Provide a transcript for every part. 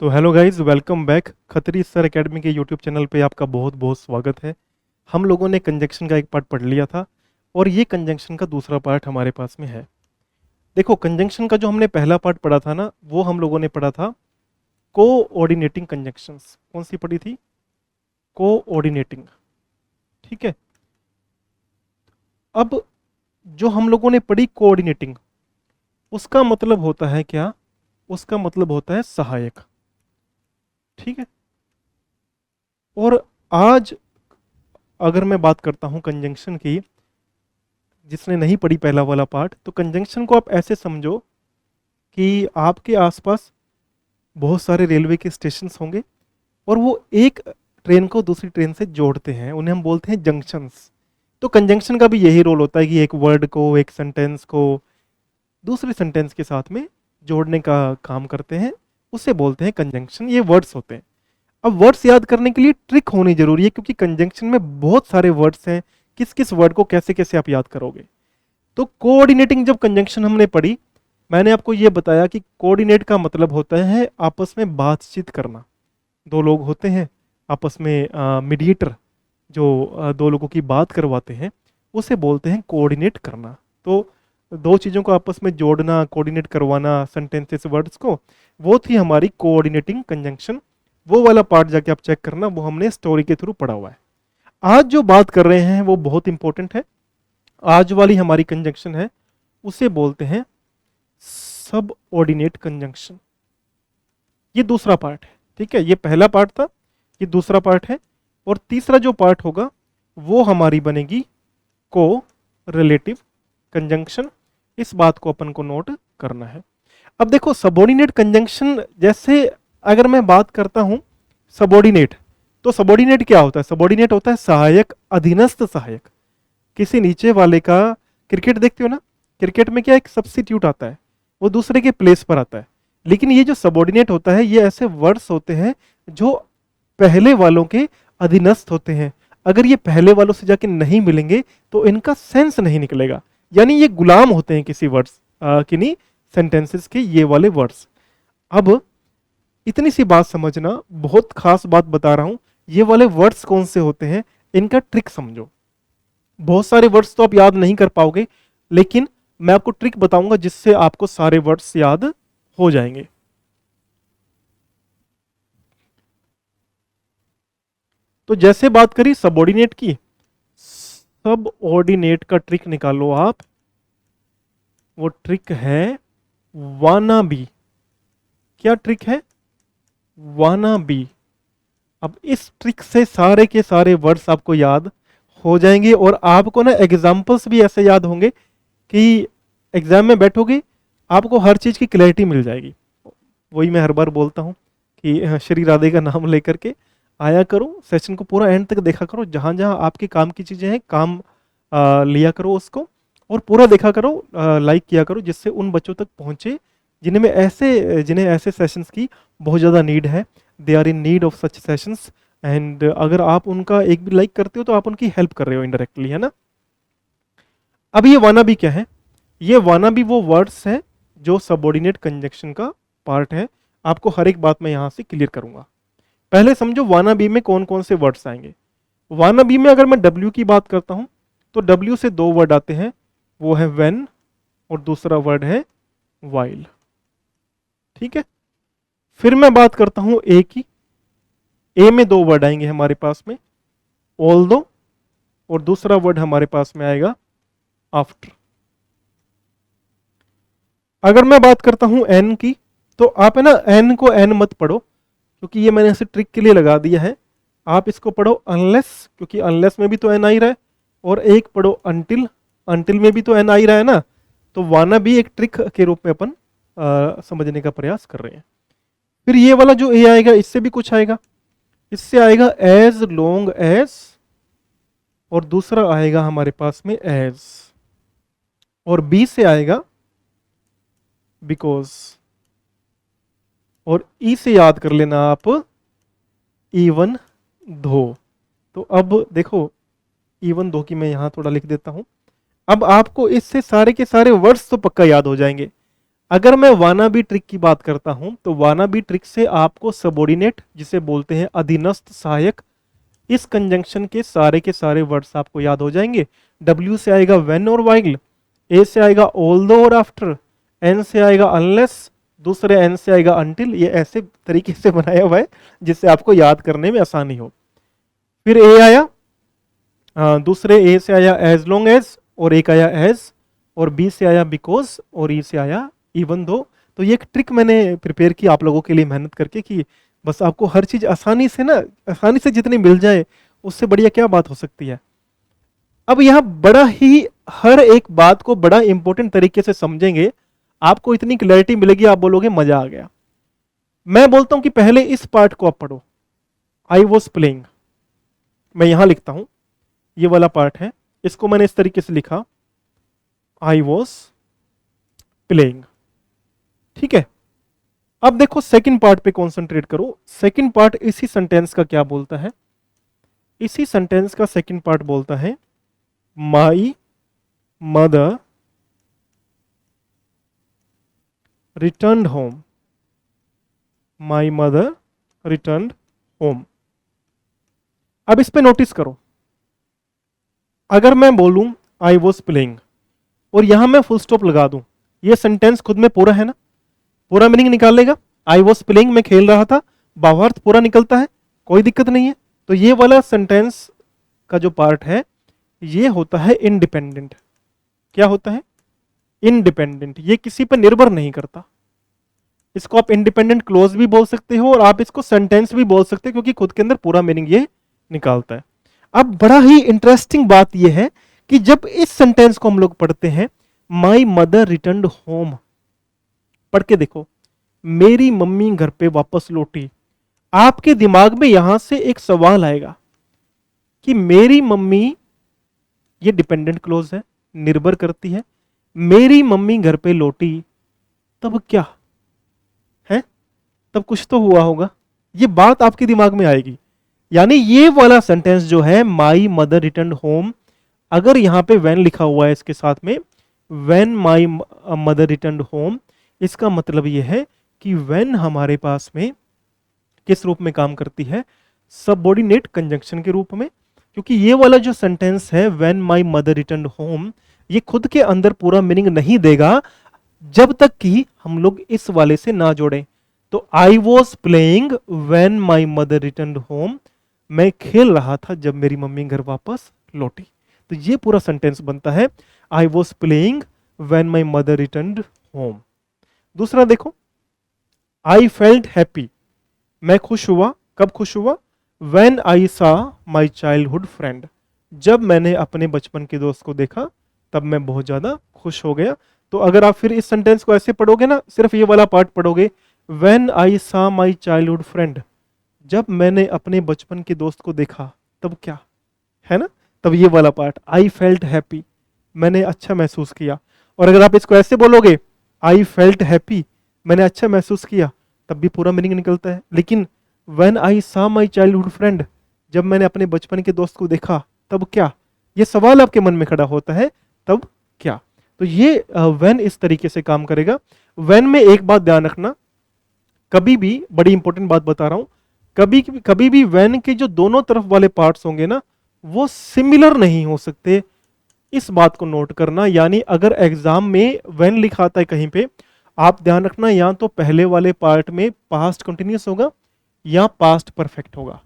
तो hello guys, welcome back. Khatri sir academy के YouTube channel पे आपका बहुत बहुत स्वागत है। हम लोगों ने कंजंक्शन का एक पार्ट पढ़ लिया था और ये कंजंक्शन का दूसरा पार्ट हमारे पास में है। देखो, कंजंक्शन का जो हमने पहला पार्ट पढ़ा था ना, वो हम लोगों ने पढ़ा था कोऑर्डिनेटिंग कंजंक्शंस। कौन सी पढ़ी थी? कोऑर्डिनेटिंग। ठीक है। अब जो हम लोगों ने पढ़ी कोऑर्डिनेटिंग, उसका मतलब होता है क्या? उसका मतलब होता है सहायक। ठीक है। और आज अगर मैं बात करता हूं कंजंक्शन की, जिसने नहीं पढ़ी पहला वाला पार्ट, तो कंजंक्शन को आप ऐसे समझो कि आपके आसपास बहुत सारे रेलवे के स्टेशन होंगे और वो एक ट्रेन को दूसरी ट्रेन से जोड़ते हैं, उन्हें हम बोलते हैं जंक्शंस। तो कंजंक्शन का भी यही रोल होता है कि एक वर्ड को, एक सेंटेंस को दूसरे सेंटेंस के साथ में जोड़ने का काम करते हैं, उसे बोलते हैं कंजंक्शन। ये वर्ड्स होते हैं। अब वर्ड्स याद करने के लिए ट्रिक होनी जरूरी है, क्योंकि कंजंक्शन में बहुत सारे वर्ड्स हैं। किस किस वर्ड को कैसे कैसे आप याद करोगे? तो कोऑर्डिनेटिंग जब कंजंक्शन हमने पढ़ी, मैंने आपको यह बताया कि कोऑर्डिनेट का मतलब होता है आपस में बातचीत करना। दो लोग होते हैं आपस में, मीडिएटर जो दो लोगों की बात करवाते हैं, उसे बोलते हैं कोऑर्डिनेट करना। तो दो चीज़ों को आपस में जोड़ना, कोऑर्डिनेट करवाना, सेंटेंसेस, वर्ड्स को, वो थी हमारी कोऑर्डिनेटिंग कंजंक्शन। वो वाला पार्ट जाके आप चेक करना, वो हमने स्टोरी के थ्रू पढ़ा हुआ है। आज जो बात कर रहे हैं वो बहुत इंपॉर्टेंट है। आज वाली हमारी कंजंक्शन है, उसे बोलते हैं सब ऑर्डिनेट कंजंक्शन। ये दूसरा पार्ट है। ठीक है, ये पहला पार्ट था, ये दूसरा पार्ट है। और तीसरा जो पार्ट होगा वो हमारी बनेगी को रिलेटिव कंजंक्शन। इस बात को अपन को नोट करना है। अब देखो, सबऑर्डिनेट कंजंक्शन, जैसे अगर मैं बात करता हूं सबऑर्डिनेट, तो सबऑर्डिनेट क्या होता है? सबऑर्डिनेट होता है सहायक, अधीनस्थ सहायक। किसी नीचे वाले का, क्रिकेट देखते हो ना, क्रिकेट में क्या एक सब्स्टिट्यूट आता है, वो दूसरे के प्लेस पर आता है। लेकिन ये जो सबऑर्डिनेट होता है, ये ऐसे वर्ड्स होते हैं जो पहले वालों के अधीनस्थ होते हैं। अगर ये पहले वालों से जाके नहीं मिलेंगे तो इनका सेंस नहीं निकलेगा। यानी ये गुलाम होते हैं किसी वर्ड्स, किन्हीं सेंटेंसेस के, ये वाले वर्ड्स। अब इतनी सी बात समझना, बहुत खास बात बता रहा हूं। ये वाले वर्ड्स कौन से होते हैं, इनका ट्रिक समझो। बहुत सारे वर्ड्स तो आप याद नहीं कर पाओगे, लेकिन मैं आपको ट्रिक बताऊंगा जिससे आपको सारे वर्ड्स याद हो जाएंगे। तो जैसे बात करी सबऑर्डिनेट की, सब ऑर्डिनेट का ट्रिक निकालो आप। वो ट्रिक है वाना बी। क्या ट्रिक है? Wanna be. अब इस ट्रिक से सारे के सारे वर्ड्स आपको याद हो जाएंगे और आपको ना एग्जाम्पल्स भी ऐसे याद होंगे कि एग्जाम में बैठोगे, आपको हर चीज की क्लैरिटी मिल जाएगी। वही मैं हर बार बोलता हूँ कि श्री राधे का नाम लेकर के आया करो, सेशन को पूरा एंड तक देखा करो। जहां जहां आपके काम की चीजें हैं, काम लिया करो उसको और पूरा देखा करो, लाइक किया करो, जिससे उन बच्चों तक पहुंचे जिन्हें ऐसे सेशंस की बहुत ज़्यादा नीड है। They are in need of such sessions. And अगर आप उनका एक भी लाइक करते हो तो आप उनकी हेल्प कर रहे हो इनडायरेक्टली, है ना। अब ये वाना भी क्या है? ये वाना भी वो वर्ड्स है जो सबऑर्डिनेट कंजंक्शन का पार्ट है। आपको हर एक बात मैं यहां से क्लियर करूंगा। पहले समझो वाना बी में कौन कौन से वर्ड्स आएंगे। वाना बी में अगर मैं डब्ल्यू की बात करता हूं, तो डब्ल्यू से दो वर्ड आते हैं, वो है व्हेन और दूसरा वर्ड है वाइल। ठीक है। फिर मैं बात करता हूं ए की। ए में दो वर्ड आएंगे हमारे पास में, ऑल्दो, और दूसरा वर्ड हमारे पास में आएगा आफ्टर। अगर मैं बात करता हूं एन की, तो आप है ना, एन को एन मत पढ़ो, क्योंकि ये मैंने ऐसे ट्रिक के लिए लगा दिया है। आप इसको पढ़ो अनलेस, क्योंकि अनलेस में भी तो एन आ ही रहा है। और एक पढ़ो अनटिल, अनटिल में भी तो एन आ ही रहा है ना। तो वाना भी एक ट्रिक के रूप में अपन समझने का प्रयास कर रहे हैं। फिर ये वाला जो ए आएगा, इससे भी कुछ आएगा। इससे आएगा एज लॉन्ग एज, और दूसरा आएगा हमारे पास में एज, और बी से आएगा बिकॉज, और ई से याद कर लेना आप इवन दो। तो अब देखो, इवन दो की मैं यहां थोड़ा लिख देता हूं। अब आपको इससे सारे के सारे वर्ड्स तो पक्का याद हो जाएंगे। अगर मैं वाना बी ट्रिक की बात करता हूं तो वाना बी ट्रिक से आपको सबॉर्डिनेट, जिसे बोलते हैं अधीनस्थ सहायक, इस कंजंक्शन के सारे वर्ड्स आपको याद हो जाएंगे। W से आएगा व्हेन और व्हाइल, A से आएगा ऑल्दो और आफ्टर, N से आएगा अनलेस, दूसरे N से आएगा अनटिल। ये ऐसे तरीके से बनाया हुआ है जिससे आपको याद करने में आसानी हो। फिर A आया, दूसरे A से आया एज लॉन्ग एज, और एक आया एज, और B से आया बिकॉज, और E से आया इवन दो। तो ये एक ट्रिक मैंने प्रिपेयर की आप लोगों के लिए मेहनत करके, कि बस आपको हर चीज आसानी से ना, आसानी से जितनी मिल जाए उससे बढ़िया क्या बात हो सकती है। अब यहां बड़ा ही, हर एक बात को बड़ा इंपॉर्टेंट तरीके से समझेंगे, आपको इतनी क्लैरिटी मिलेगी, आप बोलोगे मजा आ गया। मैं बोलता हूं कि पहले इस पार्ट को आप पढ़ो, आई वॉज प्लेइंग। मैं यहां लिखता हूं, ये वाला पार्ट है, इसको मैंने इस तरीके से लिखा, आई वॉज प्लेइंग। ठीक है, अब देखो सेकंड पार्ट पे कंसंट्रेट करो। सेकंड पार्ट इसी सेंटेंस का क्या बोलता है, इसी सेंटेंस का सेकंड पार्ट बोलता है my mother returned home, my mother returned home. अब इस पे नोटिस करो, अगर मैं बोलूं आई वॉज प्लेइंग और यहां मैं फुल स्टॉप लगा दूं, ये सेंटेंस खुद में पूरा है ना, पूरा मीनिंग निकाल लेगा। आई वॉज प्लेइंग, मैं खेल रहा था, भावार्थ पूरा निकलता है, कोई दिक्कत नहीं है। तो ये वाला सेंटेंस का जो पार्ट है ये होता है इंडिपेंडेंट। क्या होता है? इंडिपेंडेंट। ये किसी पर निर्भर नहीं करता। इसको आप इंडिपेंडेंट क्लोज भी बोल सकते हो और आप इसको सेंटेंस भी बोल सकते हो, क्योंकि खुद के अंदर पूरा मीनिंग ये निकालता है। अब बड़ा ही इंटरेस्टिंग बात यह है कि जब इस सेंटेंस को हम लोग पढ़ते हैं, माई मदर रिटर्न्ड होम, पढ़ के देखो, मेरी मम्मी घर पे वापस लौटी, आपके दिमाग में यहां से एक सवाल आएगा कि मेरी मम्मी, ये डिपेंडेंट क्लोज है, निर्भर करती है, मेरी मम्मी घर पे लौटी, तब क्या है, तब कुछ तो हुआ होगा, ये बात आपके दिमाग में आएगी। यानी ये वाला सेंटेंस जो है माई मदर रिटर्न होम, अगर यहां पे व्हेन लिखा हुआ है इसके साथ में, when my mother return home, इसका मतलब यह है कि व्हेन हमारे पास में किस रूप में काम करती है, सबऑर्डिनेट कंजंक्शन के रूप में। क्योंकि ये वाला जो सेंटेंस है when my mother return home, ये खुद के अंदर पूरा मीनिंग नहीं देगा जब तक कि हम लोग इस वाले से ना जोड़ें। तो I was playing when my mother return home, मैं खेल रहा था जब मेरी मम्मी घर वापस लौटी। तो ये पूरा सेंटेंस बनता है I was playing when my mother return home. दूसरा देखो, आई फेल्ट हैप्पी, मैं खुश हुआ, कब खुश हुआ, व्हेन आई सा माई चाइल्डहुड फ्रेंड, जब मैंने अपने बचपन के दोस्त को देखा तब मैं बहुत ज्यादा खुश हो गया। तो अगर आप फिर इस सेंटेंस को ऐसे पढ़ोगे ना, सिर्फ ये वाला पार्ट पढ़ोगे, व्हेन आई सा माई चाइल्डहुड फ्रेंड, जब मैंने अपने बचपन के दोस्त को देखा तब क्या, है ना, तब ये वाला पार्ट आई फेल्ट हैप्पी, मैंने अच्छा महसूस किया। और अगर आप इसको ऐसे बोलोगे, आई फेल्ट हैप्पी, मैंने अच्छा महसूस किया, तब भी पूरा मीनिंग निकलता है। लेकिन व्हेन आई सा माई चाइल्डहुड फ्रेंड, जब मैंने अपने बचपन के दोस्त को देखा तब क्या, ये सवाल आपके मन में खड़ा होता है, तब क्या। तो ये व्हेन इस तरीके से काम करेगा। व्हेन में एक बात ध्यान रखना, कभी भी, बड़ी इंपॉर्टेंट बात बता रहा हूं, कभी भी व्हेन के जो दोनों तरफ वाले पार्ट्स होंगे ना, वो सिमिलर नहीं हो सकते, इस बात को नोट करना। यानी अगर एग्जाम में व्हेन लिखा आता है कहीं पे, आप ध्यान रखना, या तो पहले वाले पार्ट में पास्ट कंटिन्यूस होगा या पास्ट परफेक्ट होगा,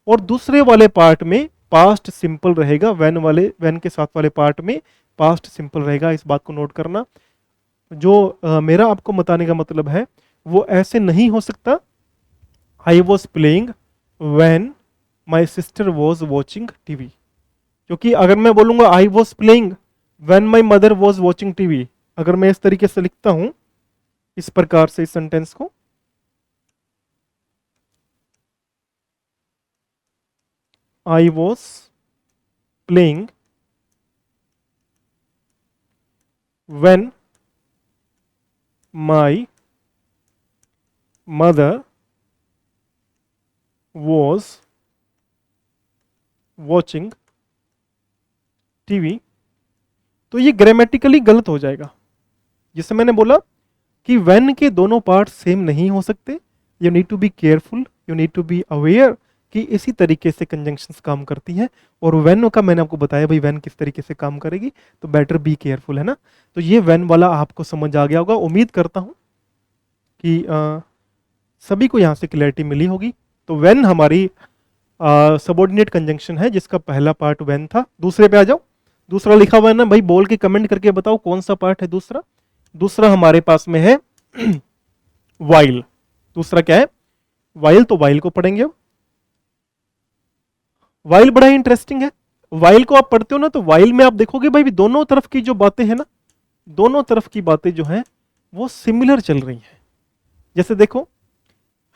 और दूसरे वाले पार्ट में पास्ट सिंपल रहेगा, व्हेन के साथ वाले पार्ट में पास्ट सिंपल रहेगा। इस बात को नोट करना। जो मेरा आपको बताने का मतलब है वो ऐसे नहीं हो सकता, I was playing when my sister was watching TV, क्योंकि अगर मैं बोलूंगा I was playing when my mother was watching TV, अगर मैं इस तरीके से लिखता हूं, इस प्रकार से इस सेंटेंस को, I was playing when my mother was watching TV, तो ये ग्रामेटिकली गलत हो जाएगा। जैसे मैंने बोला कि व्हेन के दोनों पार्ट सेम नहीं हो सकते। You need to be careful, you need to be aware कि इसी तरीके से कंजंक्शंस काम करती हैं। और व्हेन का मैंने आपको बताया भाई व्हेन किस तरीके से काम करेगी, तो बेटर बी केयरफुल, है ना। तो ये व्हेन वाला आपको समझ आ गया होगा। उम्मीद करता हूँ कि सभी को यहाँ से क्लैरिटी मिली होगी। तो व्हेन हमारी सबऑर्डिनेट कंजंक्शन है जिसका पहला पार्ट व्हेन था। दूसरे पे आ जाओ। दूसरा लिखा हुआ है ना भाई, बोल के कमेंट करके बताओ कौन सा पार्ट है दूसरा। दूसरा हमारे पास में है वाइल। दूसरा क्या है? वाइल। तो वाइल को पढ़ेंगे अब। वाइल बड़ा ही इंटरेस्टिंग है। वाइल को आप पढ़ते हो ना, तो वाइल में आप देखोगे भाई दोनों तरफ की जो बातें हैं ना, दोनों तरफ की बातें जो हैं वो सिमिलर चल रही हैं। जैसे देखो,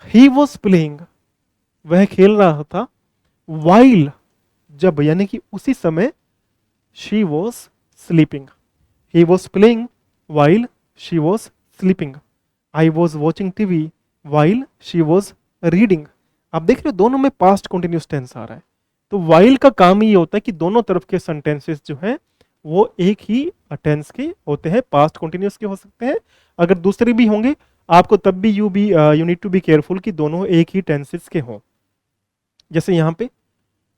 ही वॉज प्लेइंग, वह खेल रहा था। वाइल, जब, यानी कि उसी समय। She was sleeping, he was playing while she was sleeping. I was watching TV while she was reading. आप देख रहे हो दोनों में पास्ट कंटिन्यूस टेंस आ रहा है। तो वाइल का काम ये होता है कि दोनों तरफ के सेंटेंसेस जो हैं वो एक ही टेंस के होते हैं, पास्ट कंटिन्यूस के हो सकते हैं। अगर दूसरे भी होंगे आपको तब भी you need to be careful कि दोनों एक ही टेंसेस के हों। जैसे यहाँ पे,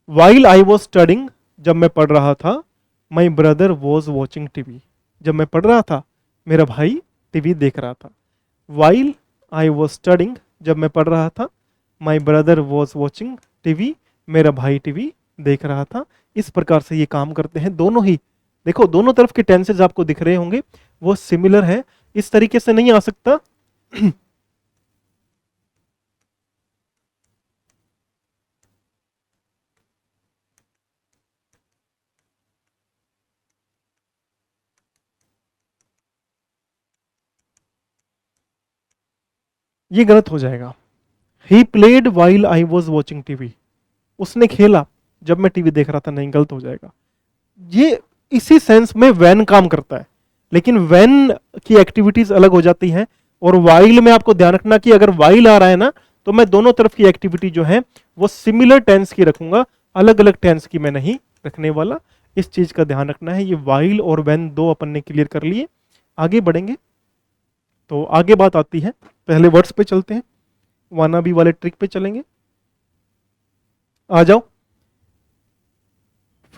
वाइल आई वॉज स्टडिंग, जब मैं पढ़ रहा था। My brother was watching TV, जब मैं पढ़ रहा था मेरा भाई टीवी देख रहा था। वाइल आई वॉज स्टडिंग, जब मैं पढ़ रहा था। My brother was watching TV, मेरा भाई टीवी देख रहा था। इस प्रकार से ये काम करते हैं दोनों ही। देखो दोनों तरफ के टेंसेज आपको दिख रहे होंगे वो सिमिलर है। इस तरीके से नहीं आ सकता ये गलत हो जाएगा। He played while I was watching TV, उसने खेला जब मैं टीवी देख रहा था। नहीं, गलत हो जाएगा। ये इसी सेंस में वैन काम करता है, लेकिन वैन की एक्टिविटीज अलग हो जाती हैं। और वाइल में आपको ध्यान रखना कि अगर वाइल आ रहा है ना, तो मैं दोनों तरफ की एक्टिविटी जो है वो सिमिलर टेंस की रखूंगा, अलग अलग टेंस की मैं नहीं रखने वाला। इस चीज का ध्यान रखना है। ये वाइल और वैन दो अपन ने क्लियर कर लिए। आगे बढ़ेंगे तो आगे बात आती है, पहले वर्ड्स पे चलते हैं, वाना बी वाले ट्रिक पे चलेंगे। आ जाओ।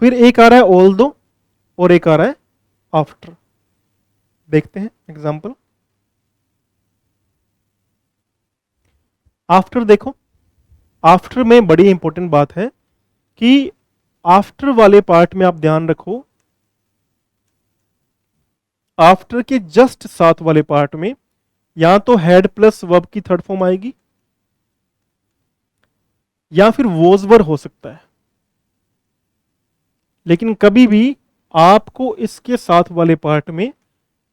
फिर एक आ रहा है ऑल दो और एक आ रहा है आफ्टर। देखते हैं एग्जांपल। आफ्टर देखो, आफ्टर में बड़ी इंपॉर्टेंट बात है कि आफ्टर वाले पार्ट में आप ध्यान रखो, आफ्टर के जस्ट साथ वाले पार्ट में या तो हैड प्लस वर्ब की थर्ड फॉर्म आएगी या फिर वॉज वर हो सकता है। लेकिन कभी भी आपको इसके साथ वाले पार्ट में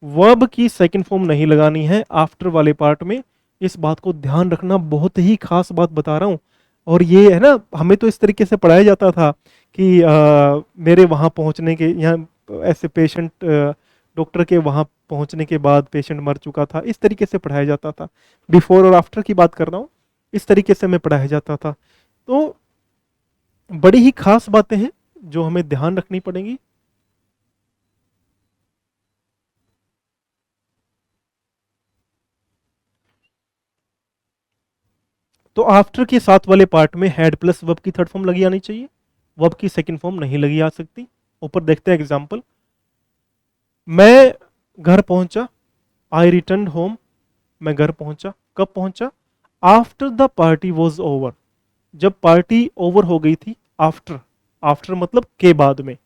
वर्ब की सेकंड फॉर्म नहीं लगानी है आफ्टर वाले पार्ट में। इस बात को ध्यान रखना, बहुत ही खास बात बता रहा हूं। और ये है ना, हमें तो इस तरीके से पढ़ाया जाता था कि मेरे वहां पहुंचने के, यहाँ ऐसे पेशेंट डॉक्टर के वहां पहुंचने के बाद पेशेंट मर चुका था, इस तरीके से पढ़ाया जाता था। बिफोर और आफ्टर की बात कर रहा हूं, इस तरीके से मैं पढ़ाया जाता था। तो बड़ी ही खास बातें हैं जो हमें ध्यान रखनी पड़ेंगी। तो आफ्टर के साथ वाले पार्ट में हैड प्लस वर्ब की थर्ड फॉर्म लगी आनी चाहिए, वर्ब की सेकंड फॉर्म नहीं लगी आ सकती। ऊपर देखते हैं एग्जांपल। मैं घर पहुंचा, आई रिटर्न होम, मैं घर पहुंचा। कब पहुंचा? After the party was over, जब पार्टी ओवर हो गई थी। आफ्टर, आफ्टर मतलब के बाद में।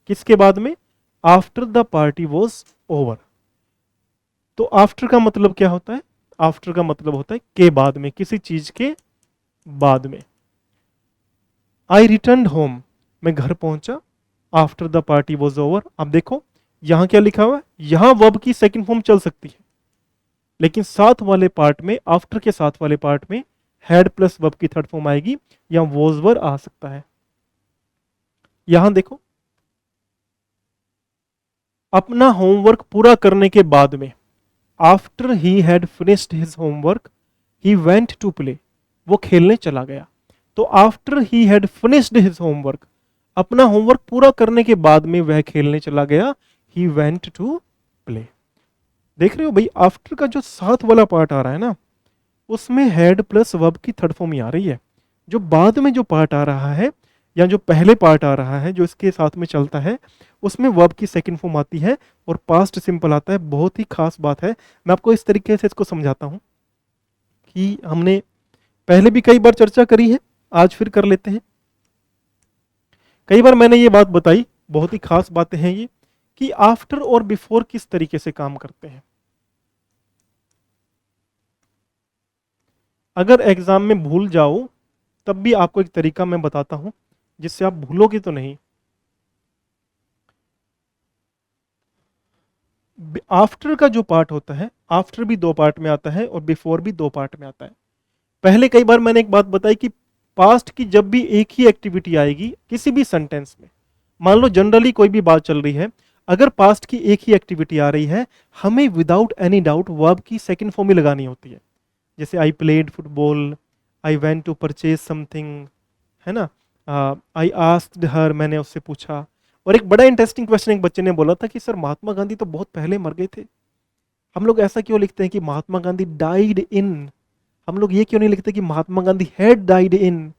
किसके बाद में? After the party was over. तो आफ्टर का मतलब क्या होता है? आफ्टर का मतलब होता है के बाद में, किसी चीज के बाद में। आई रिटर्न होम, मैं घर पहुंचा after the party was over. अब देखो यहां क्या लिखा हुआ है, यहां वर्ब की सेकंड फॉर्म चल सकती है, लेकिन साथ वाले पार्ट में, आफ्टर के साथ वाले पार्ट में हैड प्लस वर्ब की थर्ड फॉर्म आएगी या वॉज वर आ सकता है। यहां देखो, अपना होमवर्क पूरा करने के बाद में, after he had finished his homework he went to play, वो खेलने चला गया। तो after he had finished his homework, अपना होमवर्क पूरा करने के बाद में वह खेलने चला गया, ही वेंट टू प्ले। देख रहे हो भाई, आफ्टर का जो साथ वाला पार्ट आ रहा है ना, उसमें हैड प्लस वर्ब की थर्ड फॉर्म ही आ रही है। जो बाद में जो पार्ट आ रहा है, या जो पहले पार्ट आ रहा है जो इसके साथ में चलता है, उसमें वर्ब की सेकंड फॉर्म आती है और पास्ट सिंपल आता है। बहुत ही खास बात है। मैं आपको इस तरीके से इसको समझाता हूँ कि हमने पहले भी कई बार चर्चा करी है, आज फिर कर लेते हैं। कई बार मैंने ये बात बताई, बहुत ही खास बातें हैं ये, कि आफ्टर और बिफोर किस तरीके से काम करते हैं। अगर एग्जाम में भूल जाओ तब भी आपको एक तरीका मैं बताता हूं जिससे आप भूलोगे तो नहीं। आफ्टर का जो पार्ट होता है, आफ्टर भी दो पार्ट में आता है और बिफोर भी दो पार्ट में आता है। पहले कई बार मैंने एक बात बताई कि पास्ट की जब भी एक ही एक्टिविटी आएगी किसी भी सेंटेंस में, मान लो जनरली कोई भी बात चल रही है, अगर पास्ट की एक ही एक्टिविटी आ रही है, हमें विदाउट एनी डाउट वर्ब की सेकंड फॉर्म ही लगानी होती है। जैसे I played football, I went to purchase something, है ना, आई आस्क्ड हर, मैंने उससे पूछा। और एक बड़ा इंटरेस्टिंग क्वेश्चन एक बच्चे ने बोला था कि सर महात्मा गांधी तो बहुत पहले मर गए थे, हम लोग ऐसा क्यों लिखते हैं कि महात्मा गांधी डाइड इन, हम लोग ये क्यों नहीं लिखते कि Mahatma Gandhi had died in.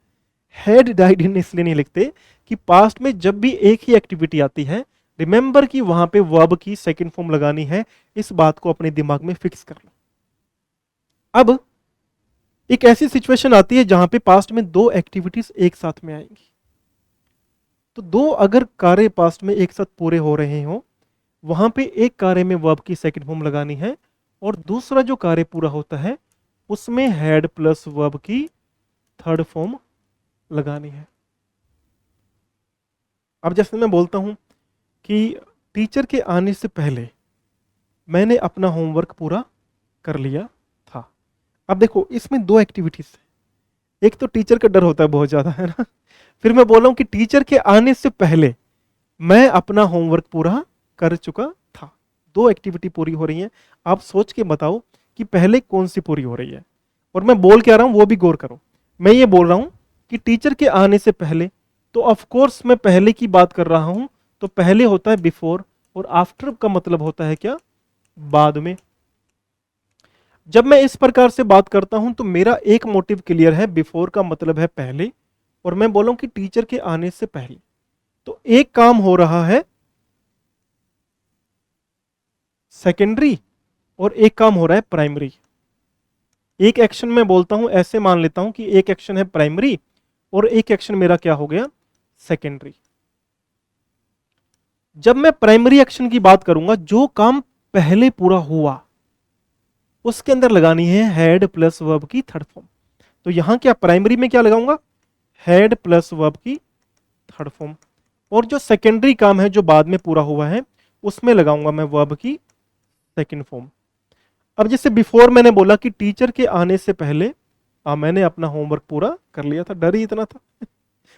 Had died in इसलिए नहीं लिखते कि पास्ट में जब भी एक ही एक्टिविटी आती है, रिमेंबर कि वहां पे वर्ब की सेकंड फॉर्म लगानी है। इस बात को अपने दिमाग में फिक्स कर लो। अब एक ऐसी सिचुएशन आती है जहां पे पास्ट में दो एक्टिविटीज एक साथ में आएंगी। तो दो अगर कार्य पास्ट में एक साथ पूरे हो रहे हो, वहां पे एक कार्य में वर्ब की सेकंड फॉर्म लगानी है और दूसरा जो कार्य पूरा होता है उसमें हैड प्लस वर्ब की थर्ड फॉर्म लगानी है। अब जैसे मैं बोलता हूं कि टीचर के आने से पहले मैंने अपना होमवर्क पूरा कर लिया था। अब देखो इसमें दो एक्टिविटीज है। एक तो टीचर का डर होता है बहुत ज्यादा, है ना। फिर मैं बोल रहा हूं कि टीचर के आने से पहले मैं अपना होमवर्क पूरा कर चुका था। दो एक्टिविटी पूरी हो रही है। आप सोच के बताओ कि पहले कौन सी पूरी हो रही है। और मैं बोल के आ रहा हूं वो भी गौर करो। मैं ये बोल रहा हूं कि टीचर के आने से पहले, तो ऑफ कोर्स मैं पहले की बात कर रहा हूं, तो पहले होता है बिफोर और आफ्टर का मतलब होता है क्या, बाद में। जब मैं इस प्रकार से बात करता हूं तो मेरा एक मोटिव क्लियर है, बिफोर का मतलब है पहले, और मैं बोलूं कि टीचर के आने से पहले। तो एक काम हो रहा है सेकेंडरी और एक काम हो रहा है प्राइमरी। एक एक्शन मैं बोलता हूं, ऐसे मान लेता हूं कि एक एक्शन है प्राइमरी और एक एक्शन मेरा क्या हो गया, सेकेंडरी। जब मैं प्राइमरी एक्शन की बात करूंगा, जो काम पहले पूरा हुआ उसके अंदर लगानी है हैड प्लस वर्ब की थर्ड फॉर्म। तो यहां क्या प्राइमरी में क्या लगाऊंगा, हैड प्लस वर्ब की थर्ड फॉर्म। और जो सेकेंडरी काम है जो बाद में पूरा हुआ है, उसमें लगाऊंगा मैं वर्ब की सेकेंड फॉर्म। अब जैसे बिफोर मैंने बोला कि टीचर के आने से पहले मैंने अपना होमवर्क पूरा कर लिया था। डर ही इतना था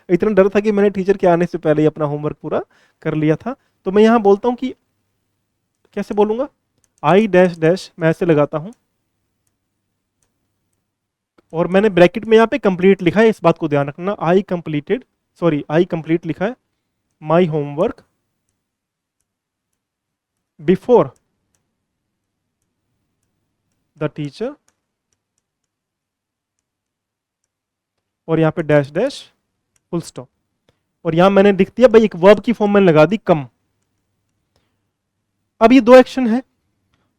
इतना डर था कि मैंने टीचर के आने से पहले ही अपना होमवर्क पूरा कर लिया था। तो मैं यहां बोलता हूं कि कैसे बोलूंगा, आई डैश डैश मैं ऐसे लगाता हूं और मैंने ब्रैकेट में यहां पे कंप्लीट लिखा है। इस बात को ध्यान रखना, I completed, sorry I complete लिखा है my homework before the teacher, और यहां पे डैश डैश फुल स्टॉप। और यहां मैंने लिख दिया भाई, एक वर्ब की फॉर्म मैंने लगा दी कम। अब ये दो एक्शन है,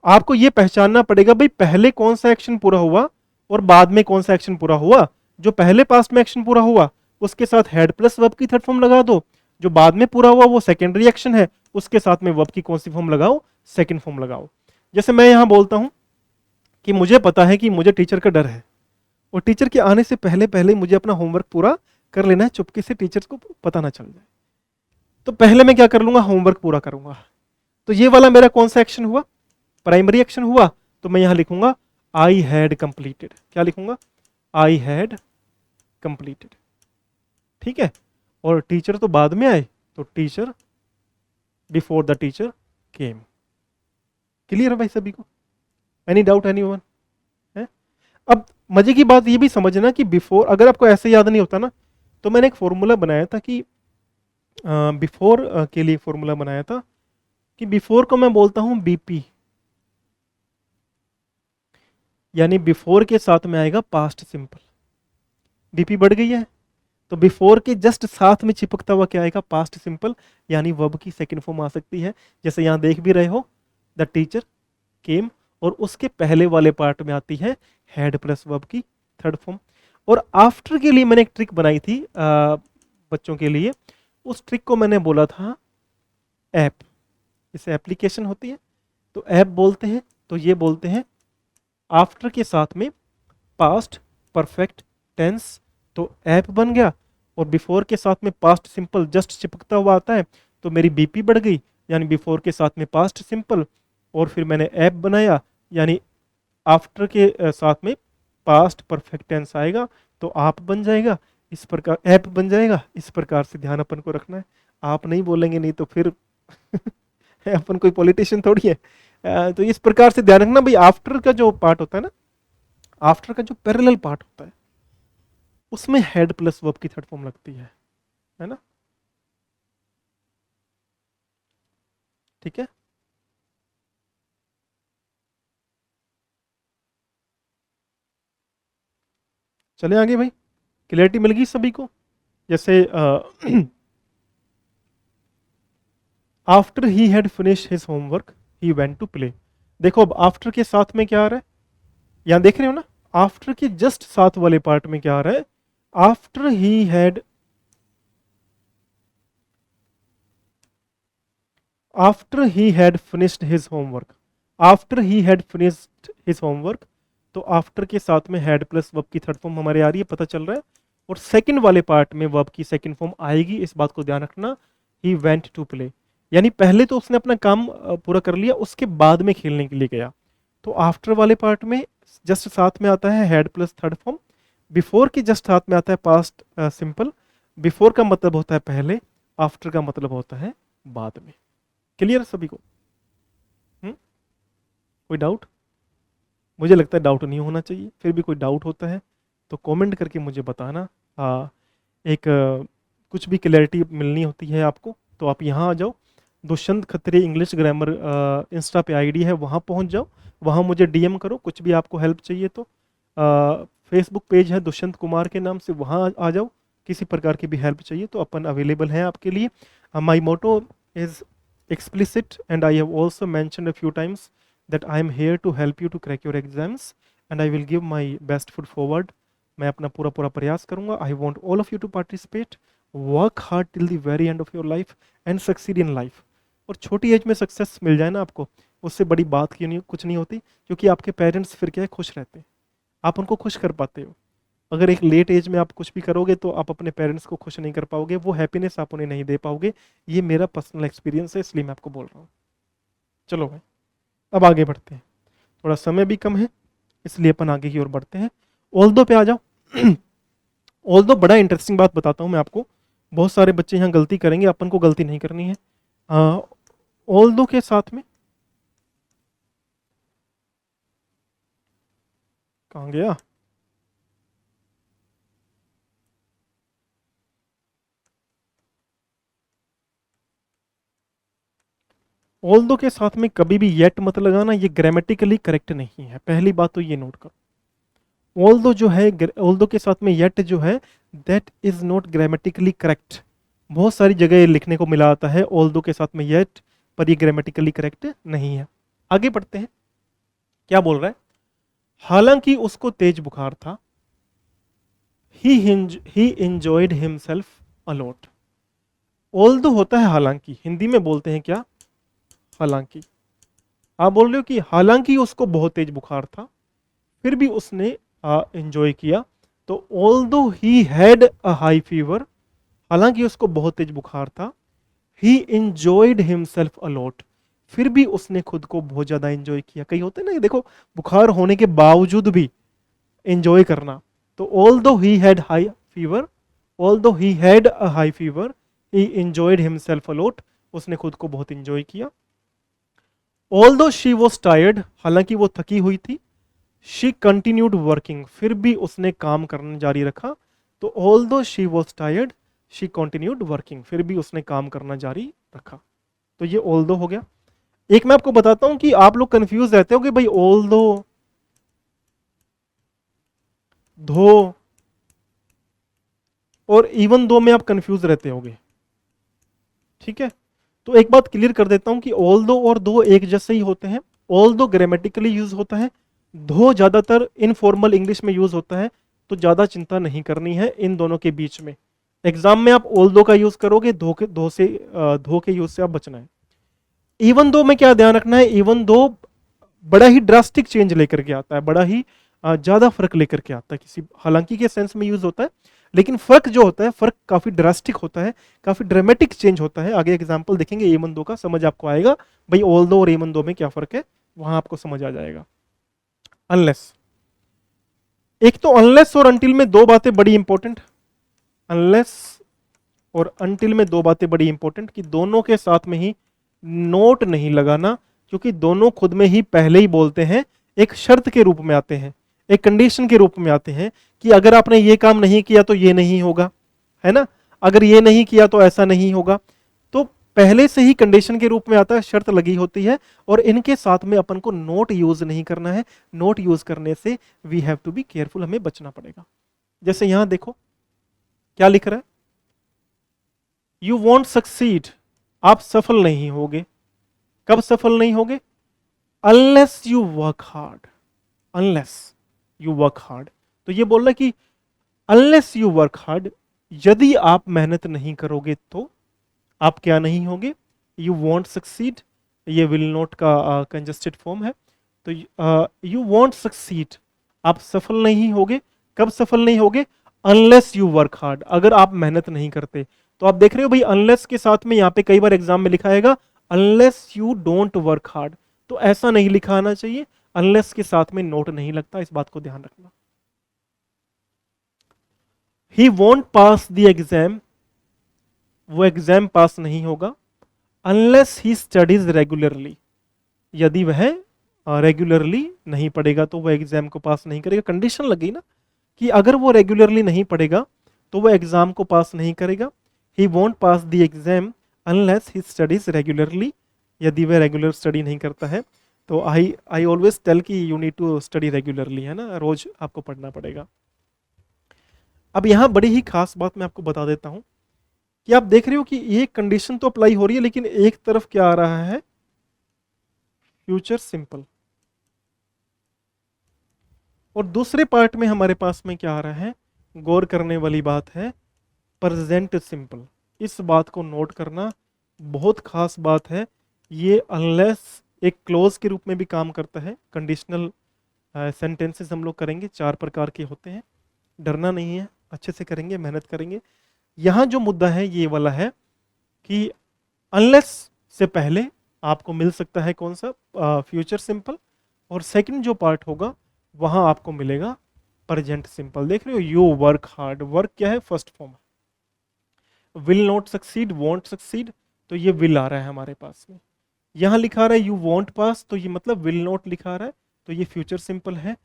आपको ये पहचानना पड़ेगा भाई पहले कौन सा एक्शन पूरा हुआ और बाद में कौन सा एक्शन पूरा हुआ। जो पहले पास्ट में एक्शन पूरा हुआ उसके साथ हेड प्लस वर्ब की थर्ड फॉर्म लगा दो। जो बाद में पूरा हुआ वो सेकेंडरी एक्शन है, उसके साथ में वर्ब की कौन सी फॉर्म लगाओ, सेकेंड फॉर्म लगाओ। जैसे मैं यहां बोलता हूं कि मुझे पता है कि मुझे टीचर का डर है और टीचर के आने से पहले पहले मुझे अपना होमवर्क पूरा कर लेना है, चुपके से टीचर को पता ना चल जाए। तो पहले मैं क्या कर लूंगा, होमवर्क पूरा करूंगा। तो ये वाला मेरा कौन सा एक्शन हुआ, प्राइमरी एक्शन हुआ। तो मैं यहां लिखूंगा आई हैड कंप्लीटेड। क्या लिखूंगा, आई हैड कंप्लीटेड। ठीक है। और टीचर तो बाद में आए, तो teacher before the teacher came. Clear है भाई सभी को, एनी डाउट एनी वन है। अब मजे की बात ये भी समझना कि बिफोर, अगर आपको ऐसे याद नहीं होता ना, तो मैंने एक फॉर्मूला बनाया था कि बिफोर के लिए फॉर्मूला बनाया था कि बिफोर को मैं बोलता हूं बीपी, यानी बिफोर के साथ में आएगा पास्ट सिंपल। बीपी बढ़ गई है, तो बिफोर के जस्ट साथ में चिपकता हुआ क्या आएगा, पास्ट सिंपल, यानी वर्ब की सेकंड फॉर्म आ सकती है। जैसे यहां देख भी रहे हो, द टीचर केम, और उसके पहले वाले पार्ट में आती है हैड प्लस वर्ब की थर्ड फॉर्म। और आफ्टर के लिए मैंने एक ट्रिक बनाई थी बच्चों के लिए। उस ट्रिक को मैंने बोला था ऐप, इसे एप्लीकेशन होती है तो ऐप बोलते हैं। तो ये बोलते हैं आफ्टर के साथ में पास्ट परफेक्ट टेंस, तो ऐप बन गया। और बिफोर के साथ में पास्ट सिंपल जस्ट चिपकता हुआ आता है, तो मेरी बीपी बढ़ गई, यानी बिफोर के साथ में पास्ट सिंपल। और फिर मैंने ऐप बनाया, यानी आफ्टर के साथ में पास्ट परफेक्ट टेंस आएगा तो आप बन जाएगा, इस प्रकार ऐप बन जाएगा। इस प्रकार से ध्यान अपन को रखना है। आप नहीं बोलेंगे नहीं तो फिर अपन कोई पॉलिटिशियन थोड़ी है। तो इस प्रकार से ध्यान रखना भाई, आफ्टर का जो पार्ट होता है ना, आफ्टर का जो पैरेलल पार्ट होता है उसमें हेड प्लस वर्ब की थर्ड फॉर्म लगती है ना। ठीक है, चले आगे भाई, क्लियरिटी मिल गई सभी को। जैसे after he had finish his homework he went to play. देखो अब आफ्टर के साथ में क्या आ रहा है, यहां देख रहे हो ना, आफ्टर के जस्ट साथ वाले पार्ट में क्या आ रहा है, after he had, after he had finished his homework, after he had finished his homework, तो आफ्टर के साथ में हैड प्लस वर्ब की थर्ड फॉर्म हमारे आ रही है, पता चल रहा है। और सेकंड वाले पार्ट में वर्ब की सेकंड फॉर्म आएगी, इस बात को ध्यान रखना। ही वेंट टू प्ले, यानी पहले तो उसने अपना काम पूरा कर लिया, उसके बाद में खेलने के लिए गया। तो आफ्टर वाले पार्ट में जस्ट साथ में आता है had plus third form, before के जस्ट साथ में आता है पास्ट सिंपल। बिफोर का मतलब होता है पहले, आफ्टर का मतलब होता है बाद में। क्लियर सभी को? कोई डाउट? मुझे लगता है डाउट नहीं होना चाहिए, फिर भी कोई डाउट होता है तो कमेंट करके मुझे बताना। हाँ, एक कुछ भी क्लैरिटी मिलनी होती है आपको तो आप यहाँ आ जाओ, Dushyant Khatri English grammar Insta पे आईडी है, वहाँ पहुँच जाओ, वहाँ मुझे डीएम करो, कुछ भी आपको हेल्प चाहिए तो। फेसबुक पेज है दुष्यंत कुमार के नाम से, वहाँ आ जाओ, किसी प्रकार की भी हेल्प चाहिए तो अपन अवेलेबल हैं आपके लिए। My motto is explicit and I have also mentioned a few times that I am here to help you to crack your exams and I will give my best foot forward. मैं अपना पूरा पूरा प्रयास करूंगा। I want all of you to participate, work hard till the very end of your life and succeed in life. और छोटी as में success मिल जाए ना आपको, उससे बड़ी बात क्यों नहीं, कुछ नहीं होती, क्योंकि आपके पेरेंट्स फिर क्या है, खुश रहते हैं, आप उनको खुश कर पाते हो। अगर एक लेट एज में आप कुछ भी करोगे तो आप अपने पेरेंट्स को खुश नहीं कर पाओगे, वो हैप्पीनेस आप उन्हें नहीं दे पाओगे। ये मेरा पर्सनल एक्सपीरियंस है, इसलिए मैं आपको बोल रहा हूँ। चलो भाई, अब आगे बढ़ते हैं, थोड़ा समय भी कम है इसलिए अपन आगे की ओर बढ़ते हैं। ऑल्दो पे आ जाओ। ऑल्दो बड़ा इंटरेस्टिंग बात बताता हूँ मैं आपको, बहुत सारे बच्चे यहाँ गलती करेंगे, अपन को गलती नहीं करनी है। ऑल्दो के साथ में कहाँ गया, ऑल्दो के साथ में कभी भी येट मत लगाना, ये ग्रामेटिकली करेक्ट नहीं है, पहली बात तो ये नोट करो। ऑल्दो जो है, ऑल्दो के साथ में येट जो है, that is not grammatically correct. बहुत सारी जगह ये लिखने को मिला आता है ऑल्दो के साथ में येट, पर ये ग्रामेटिकली करेक्ट नहीं है। आगे बढ़ते हैं, क्या बोल रहा है, हालांकि उसको तेज बुखार था, he enjoyed himself a lot. Although होता है हालांकि, हिंदी में बोलते हैं क्या, हालांकि। आप बोल रहे हो कि हालांकि उसको बहुत तेज बुखार था फिर भी उसने एंजॉय किया, तो although he had a high fever, हालांकि उसको बहुत तेज बुखार था, ही इंजॉयड हिमसेल्फ अलॉट, फिर भी उसने खुद को बहुत ज्यादा एंजॉय किया। कई होते हैं ना, देखो बुखार होने के बावजूद भी एंजॉय करना, तो although he had high fever, although he had a high fever, he enjoyed himself a lot, उसने खुद को बहुत एंजॉय किया। ऑल्दो शी वॉज टायर्ड, हालांकि वो थकी हुई थी, शी कंटिन्यूड वर्किंग, फिर भी उसने काम करना जारी रखा, तो although she was tired she continued working, फिर भी उसने काम करना जारी रखा। तो ये ऑल्दो हो गया। एक मैं आपको बताता हूं कि आप लोग कंफ्यूज रहते हो कि भाई ऑल्दो धो और इवन दो में आप कंफ्यूज रहते होगे, ठीक है। तो एक बात क्लियर कर देता हूं कि ऑल दो और दो एक जैसे ही होते हैं। ऑल दो ग्रामेटिकली यूज होता है, दो ज्यादातर इनफॉर्मल इंग्लिश में यूज होता है, तो ज्यादा चिंता नहीं करनी है इन दोनों के बीच में। एग्जाम में आप ऑल दो का यूज करोगे, धो के यूज से आप बचना है। इवन दो में क्या ध्यान रखना है, इवन दो बड़ा ही ड्रास्टिक चेंज लेकर के आता है, बड़ा ही ज्यादा फर्क लेकर के आता है किसी, हालांकि के सेंस में यूज होता है, लेकिन फर्क जो होता है, फर्क काफी ड्रास्टिक होता है, काफी ड्रामेटिक चेंज होता है। आगे एग्जांपल देखेंगे एमन दो का, समझ आपको आएगा भाई ऑल दो और एमन दो में क्या फर्क है, वहां आपको समझ आ जाएगा। अनलेस, एक तो अनलेस और अनटिल में दो बातें बड़ी इंपॉर्टेंट, अनलेस और अनटिल में दो बातें बड़ी इंपॉर्टेंट, कि दोनों के साथ में ही नोट नहीं लगाना, क्योंकि दोनों खुद में ही पहले ही बोलते हैं, एक शर्त के रूप में आते हैं, एक कंडीशन के रूप में आते हैं, कि अगर आपने ये काम नहीं किया तो ये नहीं होगा, है ना, अगर ये नहीं किया तो ऐसा नहीं होगा। तो पहले से ही कंडीशन के रूप में आता है, शर्त लगी होती है, और इनके साथ में अपन को नोट यूज नहीं करना है। नोट यूज करने से we have to be careful, हमें बचना पड़ेगा। जैसे यहां देखो क्या लिख रहा है, यू वॉन्ट सक्सीड, आप सफल नहीं होगे। कब सफल नहीं होगे, unless you work hard, unless you work hard. तो ये बोल रहा है कि अनलेस यू वर्क हार्ड, यदि आप मेहनत नहीं करोगे तो आप क्या नहीं होगे, यू वॉन्ट सक्सीड, ये विल नॉट का कंजस्टेड फॉर्म है। तो यू वॉन्ट सक्सीड, आप सफल नहीं होगे। कब सफल नहीं होगे, अनलेस यू वर्क हार्ड, अगर आप मेहनत नहीं करते। तो आप देख रहे हो भाई, अनलेस के साथ में यहां पे कई बार एग्जाम में लिखा आएगा unless you don't work hard, तो ऐसा नहीं लिखा आना चाहिए, अनलेस के साथ में नोट नहीं लगता, इस बात को ध्यान रखना। ही वॉन्ट पास द एग्जाम, वो एग्जाम पास नहीं होगा, अनलेस ही स्टडीज रेगुलरली, यदि वह रेगुलरली नहीं पढ़ेगा तो वह एग्जाम को पास नहीं करेगा। कंडीशन लगी ना कि अगर वो रेगुलरली नहीं पढ़ेगा तो वह एग्जाम को पास नहीं करेगा। He won't pass the exam unless he studies regularly, यदि वह रेगुलर स्टडी नहीं करता है। तो आई ऑलवेज टेल कि you need to study regularly, है ना, रोज आपको पढ़ना पड़ेगा। अब यहां बड़ी ही खास बात मैं आपको बता देता हूं कि आप देख रहे हो कि ये कंडीशन तो अप्लाई हो रही है, लेकिन एक तरफ क्या आ रहा है, फ्यूचर सिंपल, और दूसरे पार्ट में हमारे पास में क्या आ रहा है, गौर करने वाली बात है, प्रेजेंट सिंपल। इस बात को नोट करना, बहुत खास बात है। ये अनलेस एक क्लोज के रूप में भी काम करता है। कंडीशनल सेंटेंसेस हम लोग करेंगे, 4 प्रकार के होते हैं, डरना नहीं है, अच्छे से करेंगे, मेहनत करेंगे। यहां जो मुद्दा है ये वाला है कि अनलेस से पहले आपको मिल सकता है कौन सा, फ्यूचर सिंपल, और सेकंड जो पार्ट होगा वहां आपको मिलेगा प्रेजेंट सिंपल। देख रहे हो, यू वर्क हार्ड, वर्क क्या है, first form, will not succeed, want succeed, तो ये विल आ रहा है हमारे पास में। यहां लिखा रहा है यू वॉन्ट पास, तो ये मतलब विल नॉट लिखा रहा है, तो ये फ्यूचर सिंपल है।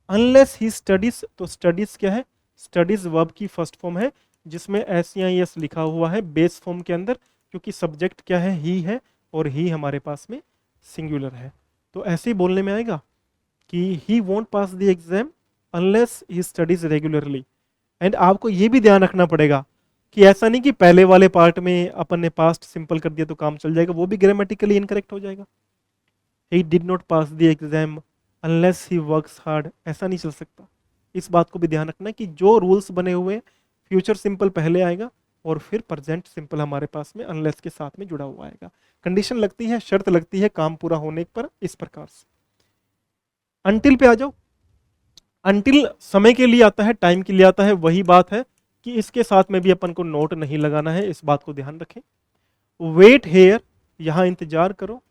अनलेस ही स्टडीज, तो स्टडीज क्या है, स्टडीज वर्ब की फर्स्ट फॉर्म है, जिसमें एस या एस लिखा हुआ है बेस फॉर्म के अंदर, क्योंकि सब्जेक्ट क्या है, ही है, और ही हमारे पास में सिंगुलर है। तो ऐसे ही बोलने में आएगा कि he won't pass the exam unless he studies regularly. And आपको ये भी ध्यान रखना पड़ेगा कि ऐसा नहीं कि पहले वाले पार्ट में अपन ने पास्ट सिंपल कर दिया तो काम चल जाएगा, वो भी ग्रामेटिकली इनकरेक्ट हो जाएगा। He did not pass the exam unless he works hard, ऐसा नहीं चल सकता। इस बात को भी ध्यान रखना कि जो रूल्स बने हुए, फ्यूचर सिंपल पहले आएगा और फिर प्रेजेंट सिंपल हमारे पास में अनलेस के साथ में जुड़ा हुआ आएगा। कंडीशन लगती है, शर्त लगती है काम पूरा होने पर, इस प्रकार से। अनटिल पे आ जाओ। अनटिल समय के लिए आता है, टाइम के लिए आता है, वही बात है कि इसके साथ में भी अपन को नोट नहीं लगाना है, इस बात को ध्यान रखें। वेट हेयर, यहां इंतजार करो,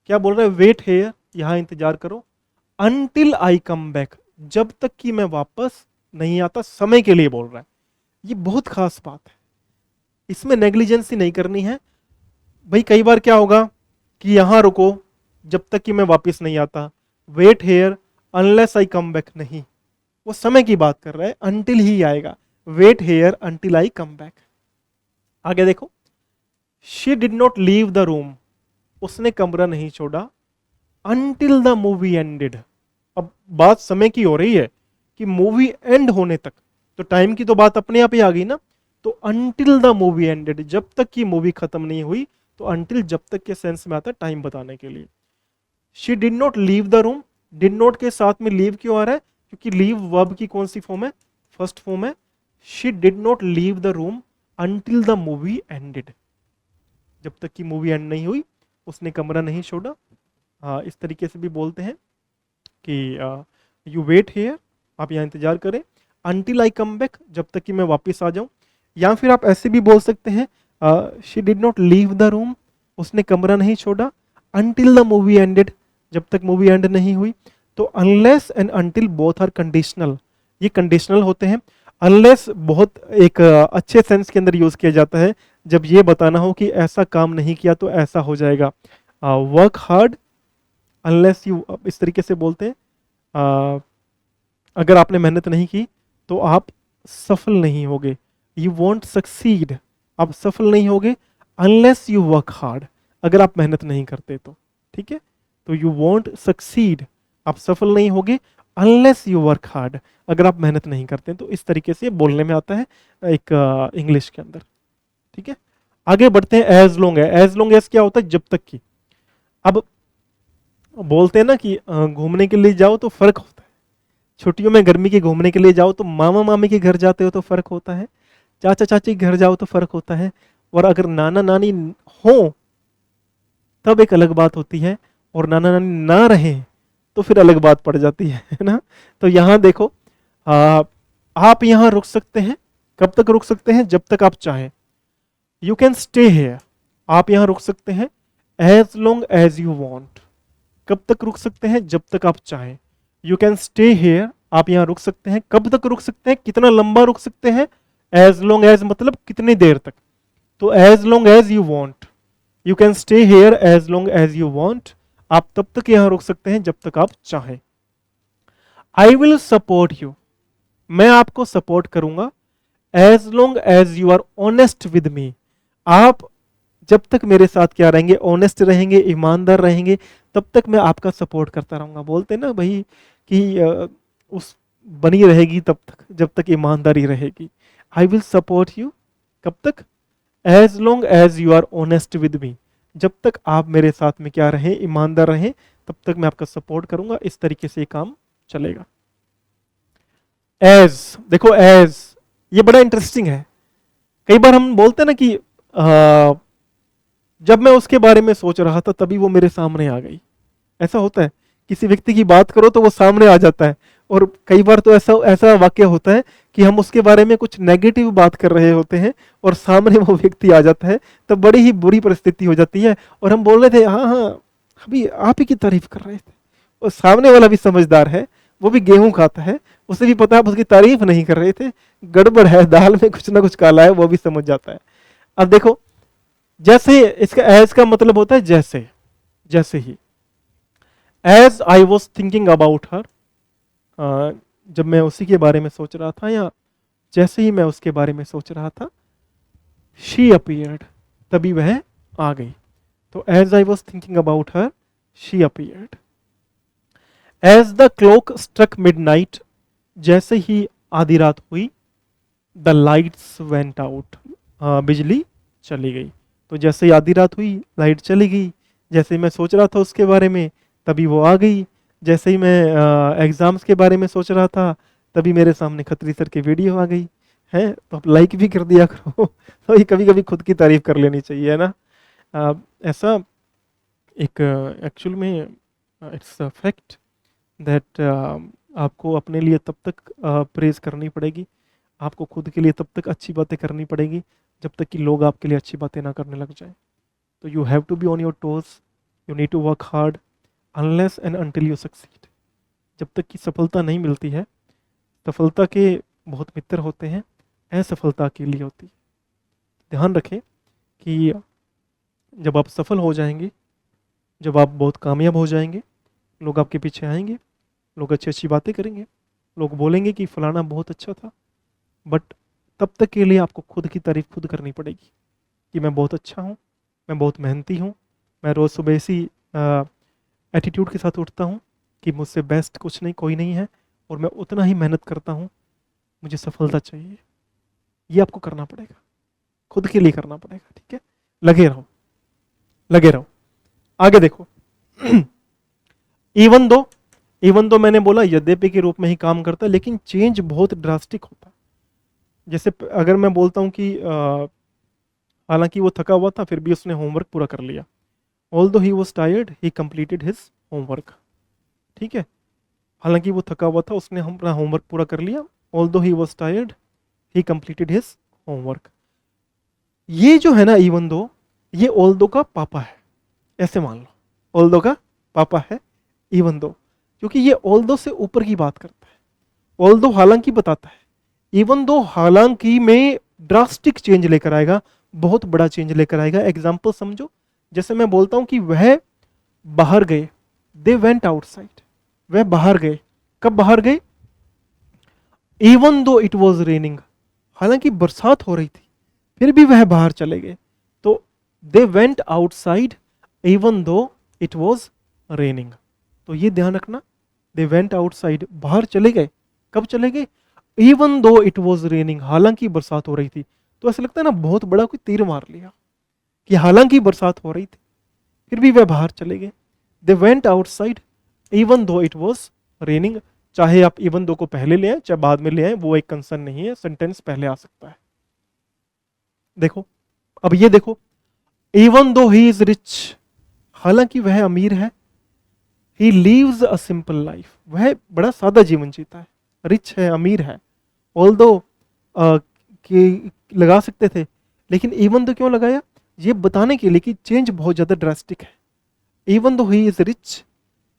क्या बोल रहा है, वेट हेयर, यहां इंतजार करो, अनटिल आई कम बैक, जब तक कि मैं वापस नहीं आता, समय के लिए बोल रहा है। ये बहुत खास बात है, इसमें नेग्लिजेंसी नहीं करनी है। भाई कई बार क्या होगा कि यहां रुको जब तक कि मैं वापस नहीं आता, wait here unless I come back, नहीं, वो समय की बात कर रहा है, अनटिल ही आएगा, wait here until I come back. आगे देखो, she did not leave the room, उसने कमरा नहीं छोड़ा, अनटिल द मूवी एंडेड। अब बात समय की हो रही है, कि मूवी एंड होने तक, तो टाइम की तो बात अपने आप ही आ गई ना, तो अनटिल द मूवी एंडेड, जब तक की मूवी खत्म नहीं हुई, तो अनटिल जब तक के सेंस में आता है टाइम बताने के लिए। She did not leave the room, did not के साथ में लीव क्यों आ रहा है, क्योंकि लीव वर्ब की कौन सी फॉर्म है, फर्स्ट फॉर्म है। She did not leave the room until the movie ended, जब तक की मूवी एंड नहीं हुई उसने कमरा नहीं छोड़ा। इस तरीके से भी बोलते हैं कि यू वेट हेयर, आप यहाँ इंतजार करें, अनटिल आई कम बैक, जब तक कि मैं वापस आ जाऊं। या फिर आप ऐसे भी बोल सकते हैं she did not leave the room, उसने कमरा नहीं छोड़ा, अनटिल द मूवी एंडेड, जब तक मूवी एंड नहीं हुई। तो unless and until both are conditional, ये कंडीशनल होते हैं। अनलेस बहुत एक अच्छे सेंस के अंदर यूज किया जाता है, जब ये बताना हो कि ऐसा काम नहीं किया तो ऐसा हो जाएगा। वर्क हार्ड अनलेस यू, इस तरीके से बोलते हैं। अगर आपने मेहनत नहीं की तो आप सफल नहीं होगे, यू वॉन्ट सक्सीड, आप सफल नहीं होगे अनलेस यू वर्क हार्ड, अगर आप मेहनत नहीं करते तो, ठीक है। तो यू वॉन्ट सक्सीड, आप सफल नहीं होगे अनलेस यू वर्क हार्ड, अगर आप मेहनत नहीं करते। तो इस तरीके से बोलने में आता है एक इंग्लिश के अंदर, ठीक है। आगे बढ़ते हैं। एज लॉन्ग है, एज लॉन्ग एज क्या होता है, जब तक की। अब बोलते हैं ना कि घूमने के लिए जाओ तो फर्क होता है, छुट्टियों में गर्मी के घूमने के लिए जाओ तो मामा मामी के घर जाते हो तो फर्क होता है, चाचा चाची के घर जाओ तो फर्क होता है, और अगर नाना नानी हो तब एक अलग बात होती है, और नाना नानी ना रहे तो फिर अलग बात पड़ जाती है ना। तो यहाँ देखो, आप यहाँ रुक सकते हैं, कब तक रुक सकते हैं, जब तक आप चाहें। यू कैन स्टे हेयर, आप यहाँ रुक सकते हैं as long as you want, कब तक रुक सकते हैं, जब तक आप चाहें। यू कैन स्टे हेयर, आप यहाँ रुक सकते हैं, कब तक रुक सकते हैं, कितना लंबा रुक सकते हैं, एज लॉन्ग एज मतलब कितनी देर तक, तो as long as you want, you can stay here as long as you want, आप तब तक यहाँ रुक सकते हैं जब तक आप चाहें। आई विल सपोर्ट यू, मैं आपको सपोर्ट करूंगा, as long as you are honest with me, आप जब तक मेरे साथ क्या रहेंगे, ऑनेस्ट रहेंगे, ईमानदार रहेंगे, तब तक मैं आपका सपोर्ट करता रहूंगा। बोलते हैं ना भाई कि उस बनी रहेगी तब तक जब तक ईमानदारी रहेगी। आई विल सपोर्ट यू, कब तक, as long as you are honest with me, जब तक आप मेरे साथ में क्या रहें, ईमानदार रहें, तब तक मैं आपका सपोर्ट करूंगा। इस तरीके से काम चलेगा। एज, देखो एज ये बड़ा इंटरेस्टिंग है। कई बार हम बोलते हैं ना कि जब मैं उसके बारे में सोच रहा था तभी वो मेरे सामने आ गई, ऐसा होता है। किसी व्यक्ति की बात करो तो वो सामने आ जाता है, और कई बार तो ऐसा ऐसा वाक्य होता है कि हम उसके बारे में कुछ नेगेटिव बात कर रहे होते हैं और सामने वो व्यक्ति आ जाता है, तो बड़ी ही बुरी परिस्थिति हो जाती है। और हम बोल रहे थे हाँ हाँ अभी आप ही की तारीफ कर रहे थे, और सामने वाला भी समझदार है, वो भी गेहूं खाता है, उसे भी पता आप उसकी तारीफ नहीं कर रहे थे, गड़बड़ है, दाल में कुछ ना कुछ काला है, वो भी समझ जाता है। अब देखो, जैसे इसका एज का मतलब होता है जैसे, जैसे ही। As I was thinking about her, जब मैं उसी के बारे में सोच रहा था, या जैसे ही मैं उसके बारे में सोच रहा था, शी अपीयर्ड, तभी वह आ गई। तो as I was thinking about her she appeared. As the clock struck midnight, जैसे ही आधी रात हुई, द लाइट्स वेंट आउट, बिजली चली गई। तो जैसे ही आधी रात हुई लाइट चली गई, जैसे ही मैं सोच रहा था उसके बारे में तभी वो आ गई, जैसे ही मैं एग्जाम्स के बारे में सोच रहा था तभी मेरे सामने खत्री सर की वीडियो आ गई है। तो आप लाइक भी कर दिया करो तो ये कभी कभी खुद की तारीफ कर लेनी चाहिए, है ना। ऐसा एक एक्चुअल में इट्स अ फैक्ट दैट आपको अपने लिए तब तक प्रेज करनी पड़ेगी, आपको खुद के लिए तब तक अच्छी बातें करनी पड़ेगी जब तक कि लोग आपके लिए अच्छी बातें ना करने लग जाएं। तो you have to be on your toes, you need to work hard unless and until you succeed. जब तक कि सफलता नहीं मिलती है, सफलता के बहुत मित्र होते हैं, असफलता के लिए होती है। ध्यान रखें कि जब आप सफल हो जाएंगे, जब आप बहुत कामयाब हो जाएंगे, लोग आपके पीछे आएंगे, लोग अच्छी अच्छी बातें करेंगे, लोग बोलेंगे कि फलाना बहुत अच्छा था, बट तब तक के लिए आपको खुद की तारीफ खुद करनी पड़ेगी कि मैं बहुत अच्छा हूँ, मैं बहुत मेहनती हूँ, मैं रोज़ सुबह इसी एटीट्यूड के साथ उठता हूँ कि मुझसे बेस्ट कुछ नहीं, कोई नहीं है, और मैं उतना ही मेहनत करता हूँ, मुझे सफलता चाहिए। ये आपको करना पड़ेगा, खुद के लिए करना पड़ेगा, ठीक है। लगे रहो, लगे रहो। आगे देखो। इवन दो, इवन दो मैंने बोला यद्यपि के रूप में ही काम करता है, लेकिन चेंज बहुत ड्रास्टिक होता है। जैसे अगर मैं बोलता हूँ कि हालांकि वो थका हुआ था फिर भी उसने होमवर्क पूरा कर लिया, although he was tired he completed his homework, ठीक है। हालांकि वो थका हुआ था उसने अपना होमवर्क पूरा कर लिया, although he was tired he completed his homework. ये जो है ना इवन दो, ये ऑल्दो का पापा है, ऐसे मान लो ऑल्दो का पापा है इवन दो, क्योंकि ये ऑल्दो से ऊपर की बात करता है। ऑल्दो हालांकि बताता है, इवन दो हालांकि में ड्रास्टिक चेंज लेकर आएगा, बहुत बड़ा चेंज लेकर आएगा। एग्जाम्पल समझो, जैसे मैं बोलता हूं कि वह बाहर गए, दे वेंट आउटसाइड, वह बाहर गए। कब बाहर गए? Even though it was raining, हालांकि बरसात हो रही थी फिर भी वह बाहर चले गए। तो they went outside even though it was raining. तो ये ध्यान रखना, दे वेंट आउटसाइड, बाहर चले गए। कब चले गए? Even though it was raining, हालांकि बरसात हो रही थी। तो ऐसा लगता है ना बहुत बड़ा कोई तीर मार लिया, कि हालांकि बरसात हो रही थी फिर भी वह बाहर चले गए। They went outside even though it was raining. चाहे आप इवन दो को पहले ले आए चाहे बाद में ले आए, वो एक कंसर्न नहीं है, सेंटेंस पहले आ सकता है। देखो, अब ये देखो, even though he is rich, हालांकि वह अमीर है। He leaves a simple life, वह बड़ा सादा जीवन जीता है, रिच है, अमीर है। ऑल्दो कि लगा सकते थे, लेकिन इवन दो क्यों लगाया? ये बताने के लिए कि चेंज बहुत ज्यादा ड्रास्टिक है। Even though he is rich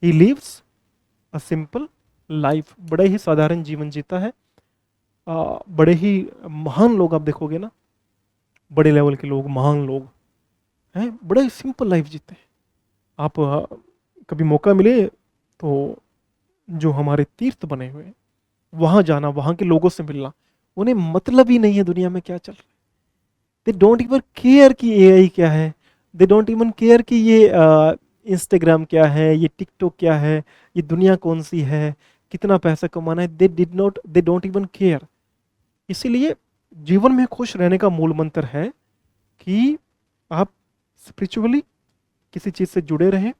he leaves a simple life, बड़े ही साधारण जीवन जीता है। बड़े ही महान लोग आप देखोगे ना, बड़े लेवल के लोग, महान लोग हैं, बड़े सिंपल लाइफ जीते हैं। आप कभी मौका मिले तो जो हमारे तीर्थ बने हुए हैं वहां जाना, वहां के लोगों से मिलना। उन्हें मतलब ही नहीं है दुनिया में क्या चल रहा है। दे डोंट इवन केयर कि एआई क्या है, दे डोंट इवन केयर कि ये इंस्टाग्राम क्या है, ये टिकटॉक क्या है, ये दुनिया कौन सी है, कितना पैसा कमाना है। They don't even care. इसीलिए जीवन में खुश रहने का मूल मंत्र है कि आप स्पिरिचुअली किसी चीज से जुड़े रहें,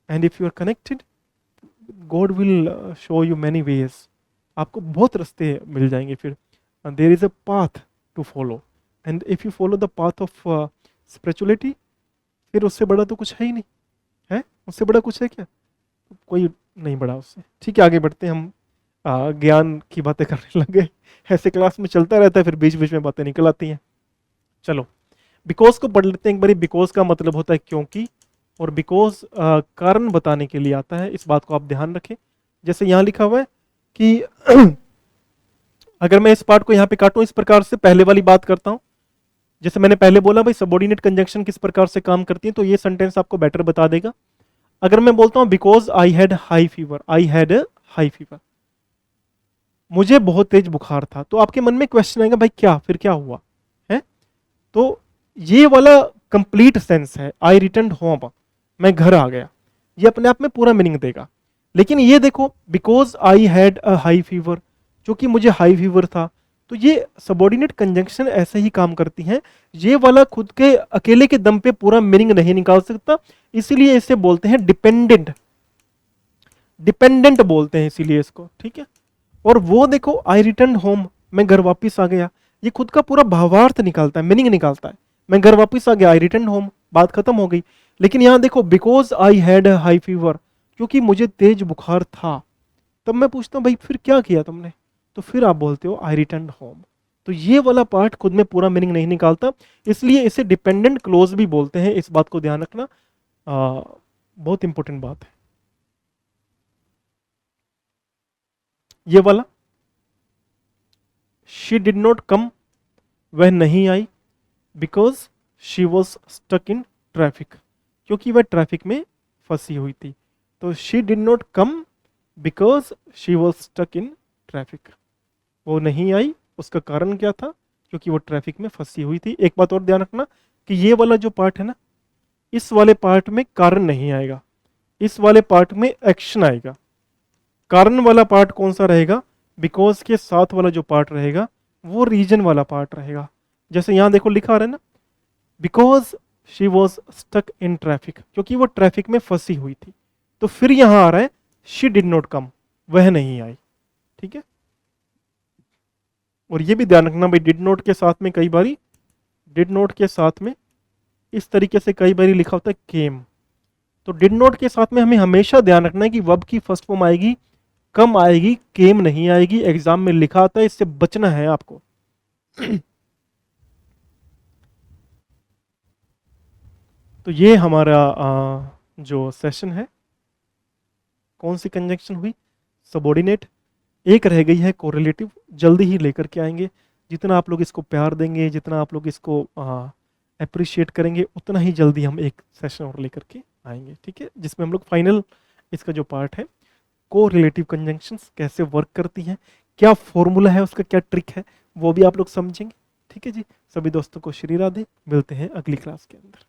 and if you are connected God will show you many ways. आपको बहुत रास्ते मिल जाएंगे फिर। There is a path to follow, and if you follow the path of spirituality, फिर उससे बड़ा तो कुछ है ही नहीं है। उससे बड़ा कुछ है क्या? कोई नहीं बड़ा उससे। ठीक है, आगे बढ़ते हैं हम। ज्ञान की बातें करने लग गए, ऐसे क्लास में चलता रहता है, फिर बीच बीच में बातें निकल आती हैं। चलो, बिकॉज को पढ़ लेते हैं एक बारी। बिकॉज का मतलब होता है क्योंकि, और बिकॉज कारण बताने के लिए आता है, इस बात को आप ध्यान रखें। जैसे यहाँ लिखा हुआ है कि अगर मैं इस पार्ट को यहाँ पे काटूं इस प्रकार से, पहले वाली बात करता हूं। जैसे मैंने पहले बोला भाई सबऑर्डिनेट कंजंक्शन किस प्रकार से काम करती है, तो ये सेंटेंस आपको बेटर बता देगा। अगर मैं बोलता हूं because I had high fever, I had high fever, मुझे बहुत तेज बुखार था, तो आपके मन में क्वेश्चन आएगा भाई क्या, फिर क्या हुआ है? तो ये वाला कंप्लीट सेंस है, आई रिटर्न होम, मैं घर आ गया, ये अपने आप में पूरा मीनिंग देगा। लेकिन ये देखो, because I had a high fever, क्योंकि मुझे हाई फीवर था, तो ये सबऑर्डिनेट कंजंक्शन ऐसे ही काम करती हैं। ये वाला खुद के अकेले के दम पे पूरा मीनिंग नहीं निकाल सकता, इसीलिए इसे बोलते हैं डिपेंडेंट, डिपेंडेंट बोलते हैं इसीलिए इसको, ठीक है। और वो देखो, आई रिटर्न होम, मैं घर वापस आ गया, ये खुद का पूरा भावार्थ निकालता है, मीनिंग निकालता है। मैं घर वापस आ गया, आई रिटर्न होम, बात खत्म हो गई। लेकिन यहां देखो, because I had high fever, क्योंकि मुझे तेज बुखार था। तब मैं पूछता हूं भाई फिर क्या किया तुमने, तो फिर आप बोलते हो आई रिटर्न होम। तो ये वाला पार्ट खुद में पूरा मीनिंग नहीं निकालता, इसलिए इसे डिपेंडेंट क्लोज भी बोलते हैं। इस बात को ध्यान रखना, बहुत इंपॉर्टेंट बात है ये वाला। शी डिड नॉट कम, वह नहीं आई, because she was stuck in traffic, क्योंकि वह ट्रैफिक में फंसी हुई थी। तो she did not come because she was stuck in traffic, वो नहीं आई, उसका कारण क्या था? क्योंकि वो ट्रैफिक में फंसी हुई थी। एक बात और ध्यान रखना कि ये वाला जो पार्ट है ना, इस वाले पार्ट में कारण नहीं आएगा, इस वाले पार्ट में एक्शन आएगा। कारण वाला पार्ट कौन सा रहेगा, बिकॉज के साथ वाला जो पार्ट रहेगा वो रीजन वाला पार्ट रहेगा। जैसे यहाँ देखो लिखा आ रहा है ना, because she was stuck in traffic, क्योंकि वो ट्रैफिक में फंसी हुई थी। तो फिर यहां आ रहा है शी डिड नॉट कम, वह नहीं आई। ठीक है, और ये भी ध्यान रखना भाई, डिड नॉट के साथ में कई बारी, डिड नॉट के साथ में इस तरीके से कई बारी लिखा होता है केम। तो डिड नॉट के साथ में हमें हमेशा ध्यान रखना है कि वर्ब की फर्स्ट फॉर्म आएगी, कम आएगी, केम नहीं आएगी। एग्जाम में लिखा आता है, इससे बचना है आपको। तो ये हमारा जो सेशन है, कौन सी कंजंक्शन हुई, सबॉर्डिनेट। एक रह गई है कोरिलेटिव, जल्दी ही लेकर के आएंगे। जितना आप लोग इसको प्यार देंगे, जितना आप लोग इसको अप्रिशिएट करेंगे, उतना ही जल्दी हम एक सेशन और लेकर के आएंगे। ठीक है, जिसमें हम लोग फाइनल इसका जो पार्ट है, कोरिलेटिव कंजंक्शंस कैसे वर्क करती हैं, क्या फॉर्मूला है उसका, क्या ट्रिक है, वो भी आप लोग समझेंगे। ठीक है जी, सभी दोस्तों को श्री राधे, मिलते हैं अगली क्लास के अंदर।